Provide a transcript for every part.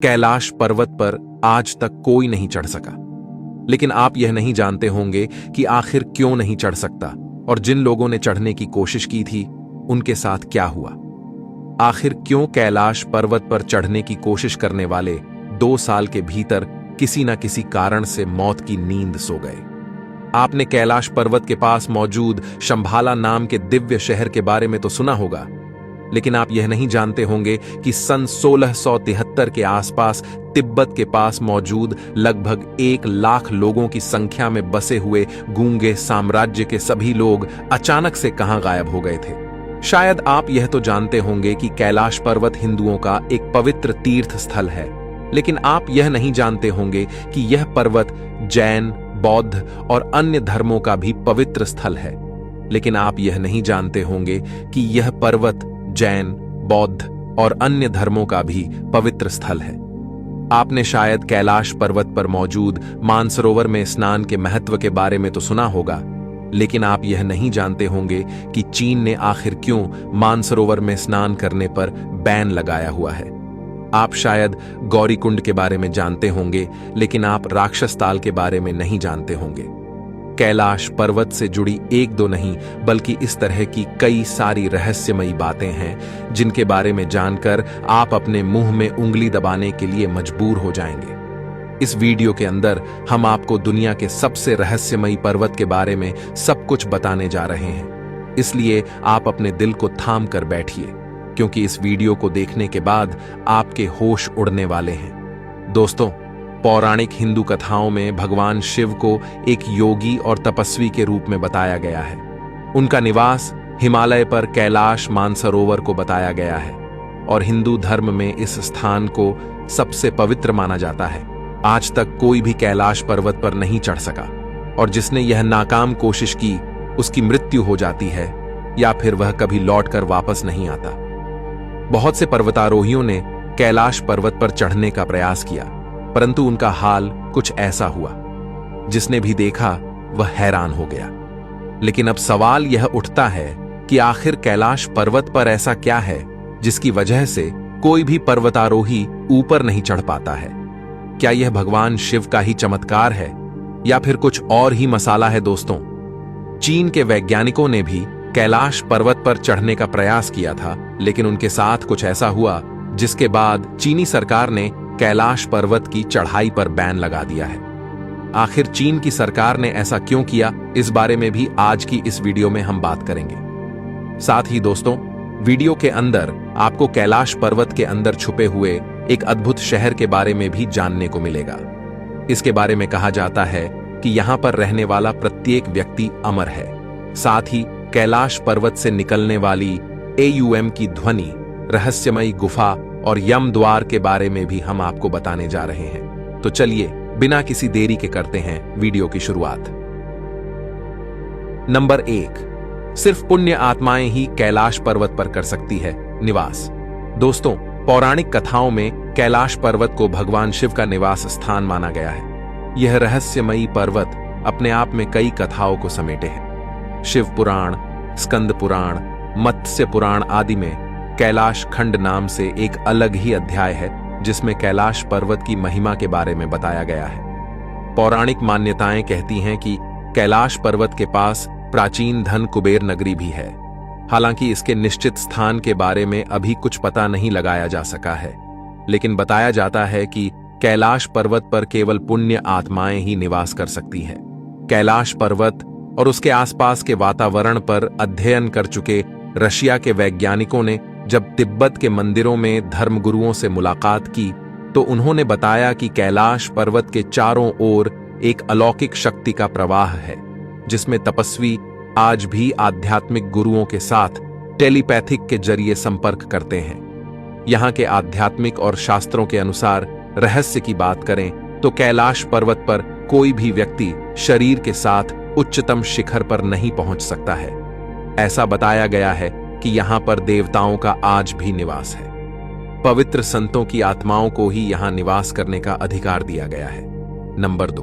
कैलाश पर्वत पर आज तक कोई नहीं चढ़ सका। लेकिन आप यह नहीं जानते होंगे कि आखिर क्यों नहीं चढ़ सकता और जिन लोगों ने चढ़ने की कोशिश की थी उनके साथ क्या हुआ। आखिर क्यों कैलाश पर्वत पर चढ़ने की कोशिश करने वाले 2 साल के भीतर किसी न किसी कारण से मौत की नींद सो गए। आपने कैलाश पर्वत के पास मौजूद शंभाला नाम के दिव्य शहर के बारे में तो सुना होगा, लेकिन आप यह नहीं जानते होंगे कि सन 1673 के आसपास तिब्बत के पास मौजूद लगभग 1 लाख लोगों की संख्या में बसे हुए गूंगे साम्राज्य के सभी लोग अचानक से कहां गायब हो गए थे। शायद आप यह तो जानते होंगे कि कैलाश पर्वत हिंदुओं का एक पवित्र तीर्थ स्थल है, लेकिन आप यह नहीं जानते होंगे कि यह पर्वत जैन, बौद्ध और अन्य धर्मों का भी पवित्र स्थल है। लेकिन आप यह नहीं जानते होंगे कि यह पर्वत जैन, बौद्ध और अन्य धर्मों का भी पवित्र स्थल है। आपने शायद कैलाश पर्वत पर मौजूद मानसरोवर में स्नान के महत्व के बारे में तो सुना होगा, लेकिन आप यह नहीं जानते होंगे कि चीन ने आखिर क्यों मानसरोवर में स्नान करने पर बैन लगाया हुआ है। आप शायद गौरीकुंड के बारे में जानते होंगे, लेकिन आप राक्षस ताल के बारे में नहीं जानते होंगे। कैलाश पर्वत से जुड़ी 1-2 नहीं बल्कि इस तरह की कई सारी रहस्यमयी बातें हैं जिनके बारे में जानकर आप अपने मुंह में उंगली दबाने के लिए मजबूर हो जाएंगे। इस वीडियो के अंदर हम आपको दुनिया के सबसे रहस्यमयी पर्वत के बारे में सब कुछ बताने जा रहे हैं, इसलिए आप अपने दिल को थाम कर बैठिए, क्योंकि इस वीडियो को देखने के बाद आपके होश उड़ने वाले हैं। दोस्तों, पौराणिक हिंदू कथाओं में भगवान शिव को एक योगी और तपस्वी के रूप में बताया गया है। उनका निवास हिमालय पर कैलाश मानसरोवर को बताया गया है और हिंदू धर्म में इस स्थान को सबसे पवित्र माना जाता है। आज तक कोई भी कैलाश पर्वत पर नहीं चढ़ सका और जिसने यह नाकाम कोशिश की उसकी मृत्यु हो जाती है या फिर वह कभी लौटकर वापस नहीं आता। बहुत से पर्वतारोहियों ने कैलाश पर्वत पर चढ़ने का प्रयास किया, परंतु उनका हाल कुछ ऐसा हुआ, जिसने भी देखा वह हैरान हो गया। लेकिन अब सवाल यह उठता है कि आखिर कैलाश पर्वत पर ऐसा क्या है जिसकी वजह से कोई भी पर्वतारोही ऊपर नहीं चढ़ पाता है। क्या यह भगवान शिव का ही चमत्कार है या फिर कुछ और ही मसाला है। दोस्तों, चीन के वैज्ञानिकों ने भी कैलाश पर्वत पर चढ़ने का प्रयास किया था, लेकिन उनके साथ कुछ ऐसा हुआ जिसके बाद चीनी सरकार ने कैलाश पर्वत की चढ़ाई पर बैन लगा दिया है। आखिर चीन की सरकार ने ऐसा क्यों किया, इस बारे में भी आज की इस वीडियो में हम बात करेंगे। साथ ही दोस्तों, वीडियो के अंदर आपको कैलाश पर्वत के अंदर छुपे हुए एक अद्भुत शहर के बारे में भी जानने को मिलेगा। इसके बारे में कहा जाता है कि यहां पर रहने वाला प्रत्येक व्यक्ति अमर है। साथ ही कैलाश पर्वत से निकलने वाली AUM की ध्वनि, रहस्यमयी गुफा और यम द्वार के बारे में भी हम आपको बताने जा रहे हैं। तो चलिए बिना किसी देरी के करते हैं वीडियो की शुरुआत। नंबर 1, सिर्फ पुण्य आत्माएं ही कैलाश पर्वत पर कर सकती है निवास। दोस्तों, पौराणिक कथाओं में कैलाश पर्वत को भगवान शिव का निवास स्थान माना गया है। यह रहस्यमयी पर्वत अपने आप में कई कथाओं को समेटे है। शिव पुराण, स्कंद पुराण, मत्स्य पुराण आदि में कैलाश खंड नाम से एक अलग ही अध्याय है जिसमें कैलाश पर्वत की महिमा के बारे में बताया गया है। पौराणिक मान्यताएं कहती हैं कि कैलाश पर्वत के पास प्राचीन धन कुबेर नगरी भी है। हालांकि इसके निश्चित स्थान के बारे में अभी कुछ पता नहीं लगाया जा सका है, लेकिन बताया जाता है कि कैलाश पर्वत पर केवल पुण्य आत्माएं ही निवास कर सकती हैं। कैलाश पर्वत और उसके आसपास के वातावरण पर अध्ययन कर चुके रशिया के वैज्ञानिकों ने जब तिब्बत के मंदिरों में धर्मगुरुओं से मुलाकात की तो उन्होंने बताया कि कैलाश पर्वत के चारों ओर एक अलौकिक शक्ति का प्रवाह है, जिसमें तपस्वी आज भी आध्यात्मिक गुरुओं के साथ टेलीपैथिक के जरिए संपर्क करते हैं। यहाँ के आध्यात्मिक और शास्त्रों के अनुसार रहस्य की बात करें तो कैलाश पर्वत पर कोई भी व्यक्ति शरीर के साथ उच्चतम शिखर पर नहीं पहुंच सकता है। ऐसा बताया गया है कि यहाँ पर देवताओं का आज भी निवास है। पवित्र संतों की आत्माओं को ही यहाँ निवास करने का अधिकार दिया गया है। नंबर 2,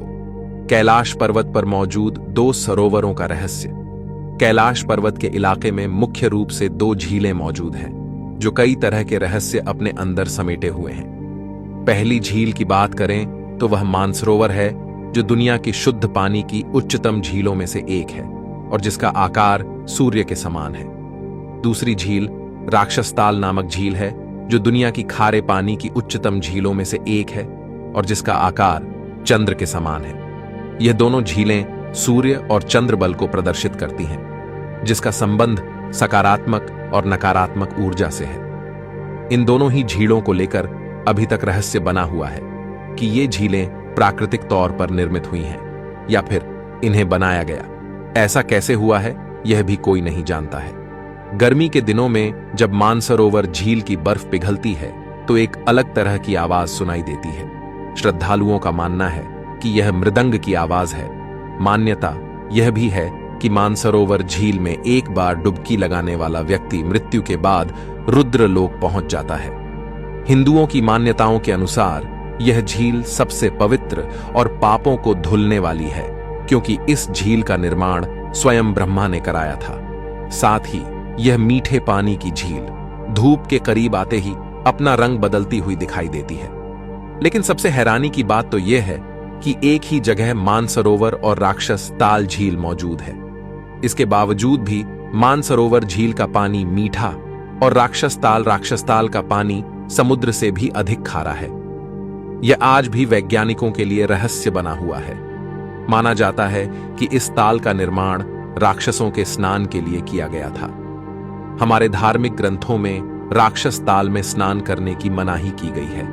कैलाश पर्वत पर मौजूद 2 सरोवरों का रहस्य। कैलाश पर्वत के इलाके में मुख्य रूप से 2 झीलें मौजूद हैं, जो कई तरह के रहस्य अपने अंदर समेटे हुए हैं। पहली झील की बात करें तो वह मानसरोवर है, जो दुनिया की शुद्ध पानी की उच्चतम झीलों में से एक है और जिसका आकार सूर्य के समान है। दूसरी झील राक्षसताल नामक झील है, जो दुनिया की खारे पानी की उच्चतम झीलों में से एक है और जिसका आकार चंद्र के समान है। यह दोनों झीलें सूर्य और चंद्र बल को प्रदर्शित करती हैं, जिसका संबंध सकारात्मक और नकारात्मक ऊर्जा से है। इन दोनों ही झीलों को लेकर अभी तक रहस्य बना हुआ है कि ये झीलें प्राकृतिक तौर पर निर्मित हुई हैं या फिर इन्हें बनाया गया। ऐसा कैसे हुआ है, यह भी कोई नहीं जानता है। गर्मी के दिनों में जब मानसरोवर झील की बर्फ पिघलती है तो एक अलग तरह की आवाज सुनाई देती है। श्रद्धालुओं का मानना है कि यह मृदंग की आवाज है। मान्यता यह भी है कि मानसरोवर झील में एक बार डुबकी लगाने वाला व्यक्ति मृत्यु के बाद रुद्रलोक पहुंच जाता है। हिंदुओं की मान्यताओं के अनुसार यह झील सबसे पवित्र और पापों को धुलने वाली है, क्योंकि इस झील का निर्माण स्वयं ब्रह्मा ने कराया था। साथ ही यह मीठे पानी की झील धूप के करीब आते ही अपना रंग बदलती हुई दिखाई देती है। लेकिन सबसे हैरानी की बात तो यह है कि एक ही जगह मानसरोवर और राक्षस ताल झील मौजूद है। इसके बावजूद भी मानसरोवर झील का पानी मीठा और राक्षस ताल का पानी समुद्र से भी अधिक खारा है। यह आज भी वैज्ञानिकों के लिए रहस्य बना हुआ है। माना जाता है कि इस ताल का निर्माण राक्षसों के स्नान के लिए किया गया था। हमारे धार्मिक ग्रंथों में राक्षस ताल में स्नान करने की मनाही की गई है।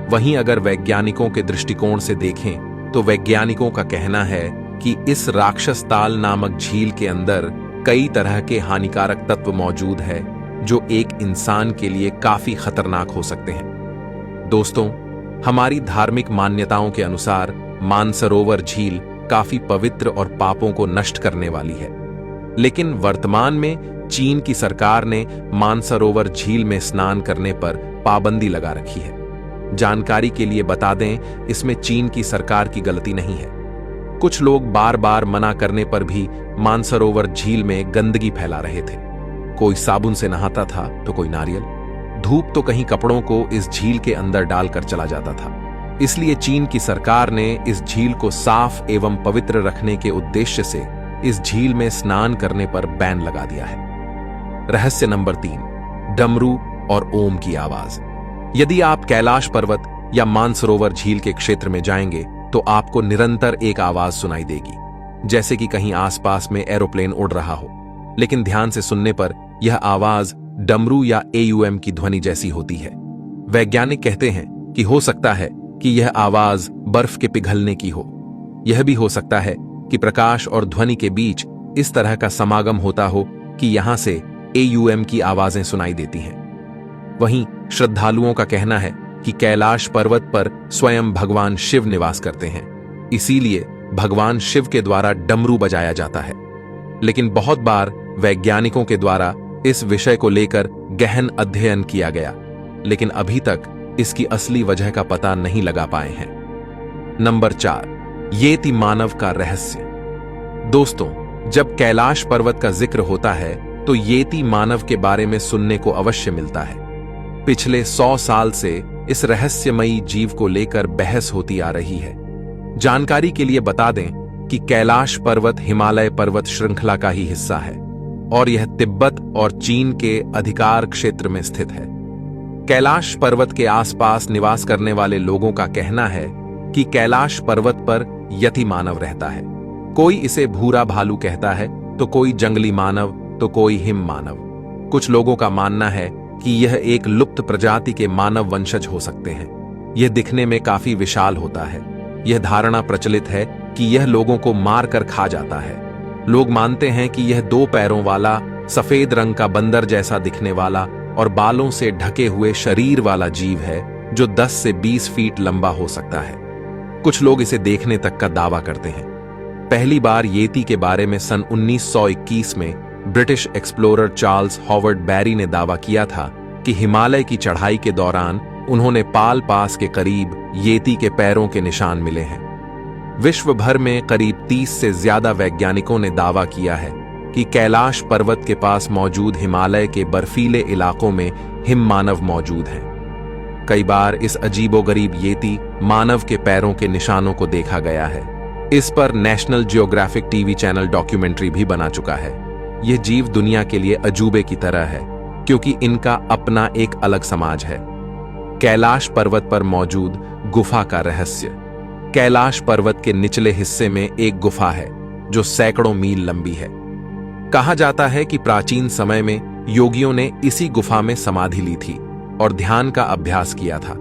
वहीं अगर वैज्ञानिकों के दृष्टिकोण से देखें तो वैज्ञानिकों का कहना है कि इस राक्षस ताल नामक झील के अंदर कई तरह के हानिकारक तत्व मौजूद है, जो एक इंसान के लिए काफी खतरनाक हो सकते हैं। दोस्तों, हमारी धार्मिक मान्यताओं के अनुसार मानसरोवर झील काफी पवित्र और पापों को नष्ट करने वाली है। लेकिन वर्तमान में चीन की सरकार ने मानसरोवर झील में स्नान करने पर पाबंदी लगा रखी है। जानकारी के लिए बता दें, इसमें चीन की सरकार की गलती नहीं है। कुछ लोग बार बार मना करने पर भी मानसरोवर झील में गंदगी फैला रहे थे। कोई साबुन से नहाता था तो कोई नारियल, धूप तो कहीं कपड़ों को इस झील के अंदर डालकर चला जाता था। इसलिए चीन की सरकार ने इस झील को साफ एवं पवित्र रखने के उद्देश्य से इस झील में स्नान करने पर बैन लगा दिया है। रहस्य नंबर 3, डमरू और ओम की आवाज। यदि आप कैलाश पर्वत या मानसरोवर झील के क्षेत्र में जाएंगे तो आपको निरंतर एक आवाज सुनाई देगी, जैसे कि कहीं आसपास में एरोप्लेन उड़ रहा हो। लेकिन ध्यान से सुनने पर यह आवाज डमरू या एयूएम की ध्वनि जैसी होती है। वैज्ञानिक कहते हैं कि हो सकता है कि यह आवाज बर्फ के पिघलने की हो। यह भी हो सकता है कि प्रकाश और ध्वनि के बीच इस तरह का समागम होता हो कि यहां से एयूएम की आवाजें सुनाई देती हैं। वहीं श्रद्धालुओं का कहना है कि कैलाश पर्वत पर स्वयं भगवान शिव निवास करते हैं, इसीलिए भगवान शिव के द्वारा डमरू बजाया जाता है। लेकिन बहुत बार वैज्ञानिकों के द्वारा इस विषय को लेकर गहन अध्ययन किया गया, लेकिन अभी तक इसकी असली वजह का पता नहीं लगा पाए हैं। नंबर 4, येति मानव का रहस्य। दोस्तों, जब कैलाश पर्वत का जिक्र होता है तो येति मानव के बारे में सुनने को अवश्य मिलता है। पिछले 100 साल से इस रहस्यमयी जीव को लेकर बहस होती आ रही है। जानकारी के लिए बता दें कि कैलाश पर्वत हिमालय पर्वत श्रृंखला का ही हिस्सा है और यह तिब्बत और चीन के अधिकार क्षेत्र में स्थित है। कैलाश पर्वत के आसपास निवास करने वाले लोगों का कहना है कि कैलाश पर्वत पर यति मानव रहता है। कोई इसे भूरा भालू कहता है तो कोई जंगली मानव तो कोई हिम मानव। कुछ लोगों का मानना है कि यह एक लुप्त प्रजाति के मानव वंशज हो सकते हैं। यह दिखने में काफी विशाल होता है। यह धारणा प्रचलित है कि यह लोगों को मार कर खा जाता है। लोग मानते हैं कि यह 2 पैरों वाला, सफेद रंग का बंदर जैसा दिखने वाला और बालों से ढके हुए शरीर वाला जीव है, जो 10 से 20 फीट लंबा हो सकता है। कुछ लोग इसे देखने तक का दावा करते हैं। पहली बार येती के बारे में सन 1921 में ब्रिटिश एक्सप्लोरर चार्ल्स हॉवर्ड बैरी ने दावा किया था कि हिमालय की चढ़ाई के दौरान उन्होंने पाल पास के करीब येती के पैरों के निशान मिले हैं। विश्व भर में करीब 30 से ज्यादा वैज्ञानिकों ने दावा किया है कि कैलाश पर्वत के पास मौजूद हिमालय के बर्फीले इलाकों में हिम मानव मौजूद हैं। कई बार इस अजीबोगरीब येती मानव के पैरों के निशानों को देखा गया है। इस पर national geographic TV channel documentary भी बना चुका है। यह जीव दुनिया के लिए अजूबे की तरह है, क्योंकि इनका अपना एक अलग समाज है। कैलाश पर्वत पर मौजूद गुफा का रहस्य। कैलाश पर्वत के निचले हिस्से में एक गुफा है जो सैकड़ों मील लंबी है। कहा जाता है कि प्राचीन समय में योगियों ने इसी गुफा में समाधि ली थी और ध्यान का अभ्यास किया था।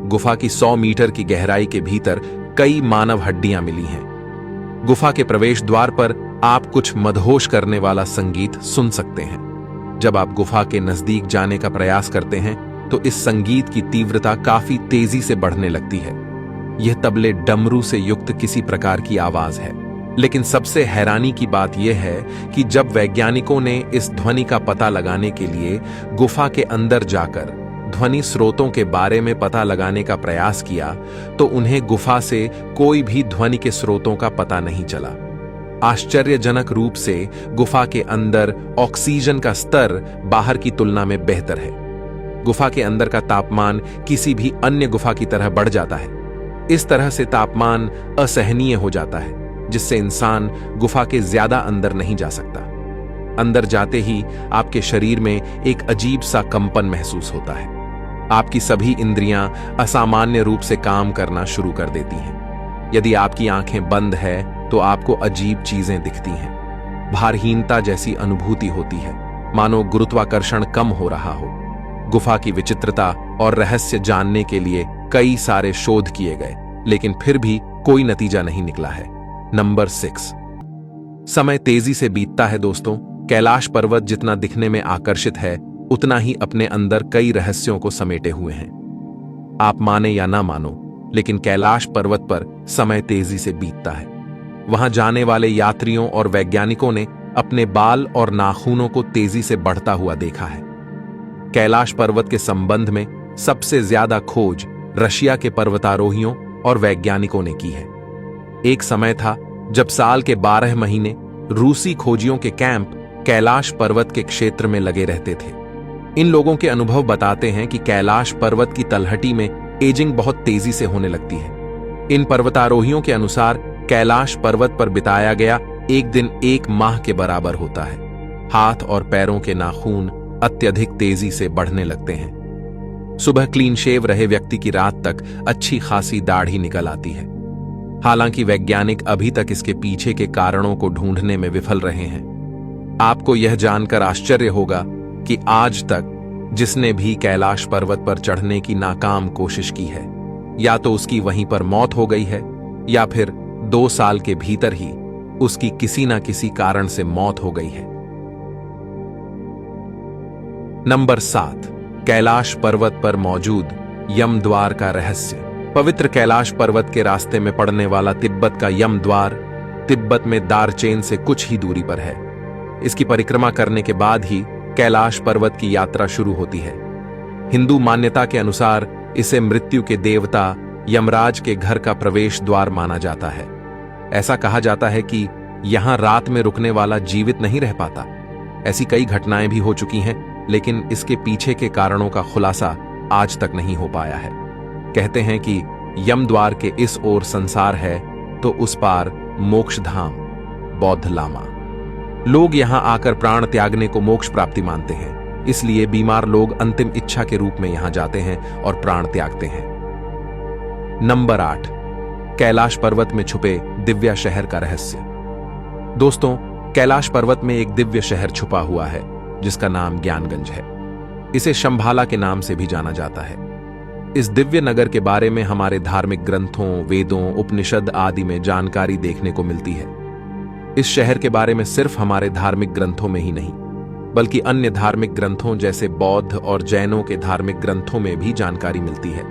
गुफा की 100 मीटर की गहराई के भीतर कई मानव हड्डियां मिली हैं। गुफा के प्रवेश द्वार पर आप कुछ मदहोश करने वाला संगीत सुन सकते हैं। जब आप गुफा के नजदीक जाने का प्रयास करते हैं तो इस संगीत की तीव्रता काफी तेजी से बढ़ने लगती है। यह तबले डमरू से युक्त किसी प्रकार की आवाज है। लेकिन सबसे हैरानी की बात यह है कि जब वैज्ञानिकों ने इस ध्वनि का पता लगाने के लिए गुफा के अंदर जाकर ध्वनि स्रोतों के बारे में पता लगाने का प्रयास किया तो उन्हें गुफा से कोई भी ध्वनि के स्रोतों का पता नहीं चला। आश्चर्यजनक रूप से गुफा के अंदर ऑक्सीजन का स्तर बाहर की तुलना में बेहतर है। गुफा के अंदर का तापमान किसी भी अन्य गुफा की तरह बढ़ जाता है। इस तरह से तापमान असहनीय हो जाता है, जिससे इंसान गुफा के ज्यादा अंदर नहीं जा सकता। अंदर जाते ही आपके शरीर में एक अजीब सा कंपन महसूस होता है। आपकी सभी इंद्रियां असामान्य रूप से काम करना शुरू कर देती हैं। यदि आपकी आंखें बंद है तो आपको अजीब चीजें दिखती हैं। भारहीनता जैसी अनुभूति होती है, मानो गुरुत्वाकर्षण कम हो रहा हो। गुफा की विचित्रता और रहस्य जानने के लिए कई सारे शोध किए गए, लेकिन फिर भी कोई नतीजा नहीं निकला है। नंबर 6। समय तेजी से बीतता है दोस्तों। कैलाश पर्वत जितना दिखने में आकर्षित है, उतना ही अपने अंदर कई रहस्यों को समेटे हुए हैं। आप माने या ना मानो, लेकिन कैलाश पर्वत पर समय तेजी से बीतता है। वहां जाने वाले यात्रियों और वैज्ञानिकों ने अपने बाल और नाखूनों को तेजी से बढ़ता हुआ देखा है। कैलाश पर्वत के संबंध में सबसे ज्यादा खोज रशिया के पर्वतारोहियों और वैज्ञानिकों ने की है। एक समय था जब साल के 12 महीने रूसी खोजियों के कैंप कैलाश पर्वत के क्षेत्र में लगे रहते थे। इन लोगों के अनुभव बताते हैं कि कैलाश पर्वत की तलहटी में एजिंग बहुत तेजी से होने लगती है। इन पर्वतारोहियों के अनुसार कैलाश पर्वत पर बिताया गया एक दिन 1 माह के बराबर होता है। हाथ और पैरों के नाखून अत्यधिक तेजी से बढ़ने लगते हैं। सुबह क्लीन शेव रहे व्यक्ति की रात तक अच्छी खासी दाढ़ी निकल आती है। हालांकि वैज्ञानिक अभी तक इसके पीछे के कारणों को ढूंढने में विफल रहे हैं। आपको यह जानकर आश्चर्य होगा कि आज तक जिसने भी कैलाश पर्वत पर चढ़ने की नाकाम कोशिश की है, या तो उसकी वहीं पर मौत हो गई है या फिर 2 साल के भीतर ही उसकी किसी ना किसी कारण से मौत हो गई है। नंबर 7। कैलाश पर्वत पर मौजूद यम द्वार का रहस्य। पवित्र कैलाश पर्वत के रास्ते में पड़ने वाला तिब्बत का यम द्वार तिब्बत में दारचेन से कुछ ही दूरी पर है। इसकी परिक्रमा करने के बाद ही कैलाश पर्वत की यात्रा शुरू होती है। हिंदू मान्यता के अनुसार इसे मृत्यु के देवता यमराज के घर का प्रवेश द्वार माना जाता है। ऐसा कहा जाता है कि यहां रात में रुकने वाला जीवित नहीं रह पाता। ऐसी कई घटनाएं भी हो चुकी हैं, लेकिन इसके पीछे के कारणों का खुलासा आज तक नहीं हो पाया है। कहते हैं कि यम द्वार के इस ओर संसार है तो उस पार मोक्ष धाम, बौद्ध लामा। लोग यहां आकर प्राण त्यागने को मोक्ष प्राप्ति मानते हैं, इसलिए बीमार लोग अंतिम इच्छा के रूप में यहां जाते हैं और प्राण त्यागते हैं। नंबर 8। कैलाश पर्वत में छुपे दिव्य शहर का रहस्य। दोस्तों, कैलाश पर्वत में एक दिव्य शहर छुपा हुआ है जिसका नाम ज्ञानगंज है। इसे शंभाला के नाम से भी जाना जाता है। इस दिव्य नगर के बारे में हमारे धार्मिक ग्रंथों, वेदों, उपनिषद आदि में जानकारी देखने को मिलती है। इस शहर के बारे में सिर्फ हमारे धार्मिक ग्रंथों में ही नहीं, बल्कि अन्य धार्मिक ग्रंथों जैसे बौद्ध और जैनों के धार्मिक ग्रंथों में भी जानकारी मिलती है।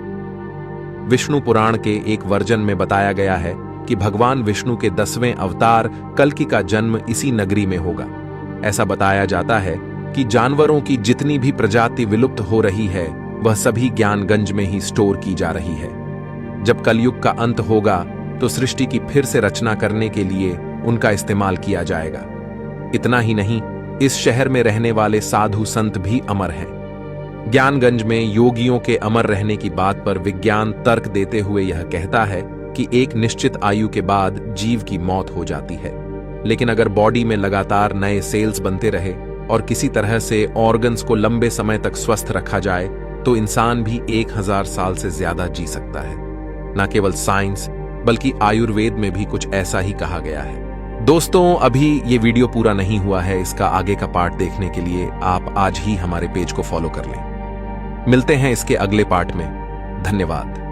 विष्णु पुराण के एक वर्जन में बताया गया है कि भगवान विष्णु के 10वें अवतार कल्कि का जन्म इसी नगरी में होगा। ऐसा बताया जाता है कि जानवरों की जितनी भी प्रजाति विलुप्त हो रही है, वह सभी ज्ञानगंज में ही स्टोर की जा रही है। जब कलयुग का अंत होगा तो सृष्टि की फिर से रचना करने के लिए उनका इस्तेमाल किया जाएगा। इतना ही नहीं, इस शहर में रहने वाले साधु संत भी अमर हैं। ज्ञानगंज में योगियों के अमर रहने की बात पर विज्ञान तर्क देते हुए यह कहता है कि एक निश्चित आयु के बाद जीव की मौत हो जाती है, लेकिन अगर बॉडी में लगातार नए सेल्स बनते रहे और किसी तरह से ऑर्गन्स को लंबे समय तक स्वस्थ रखा जाए तो इंसान भी 1000 साल से ज्यादा जी सकता है। न केवल साइंस बल्कि आयुर्वेद में भी कुछ ऐसा ही कहा गया है। दोस्तों, अभी ये वीडियो पूरा नहीं हुआ है, इसका आगे का पार्ट देखने के लिए आप आज ही हमारे पेज को फॉलो कर लें। मिलते हैं इसके अगले पार्ट में। धन्यवाद।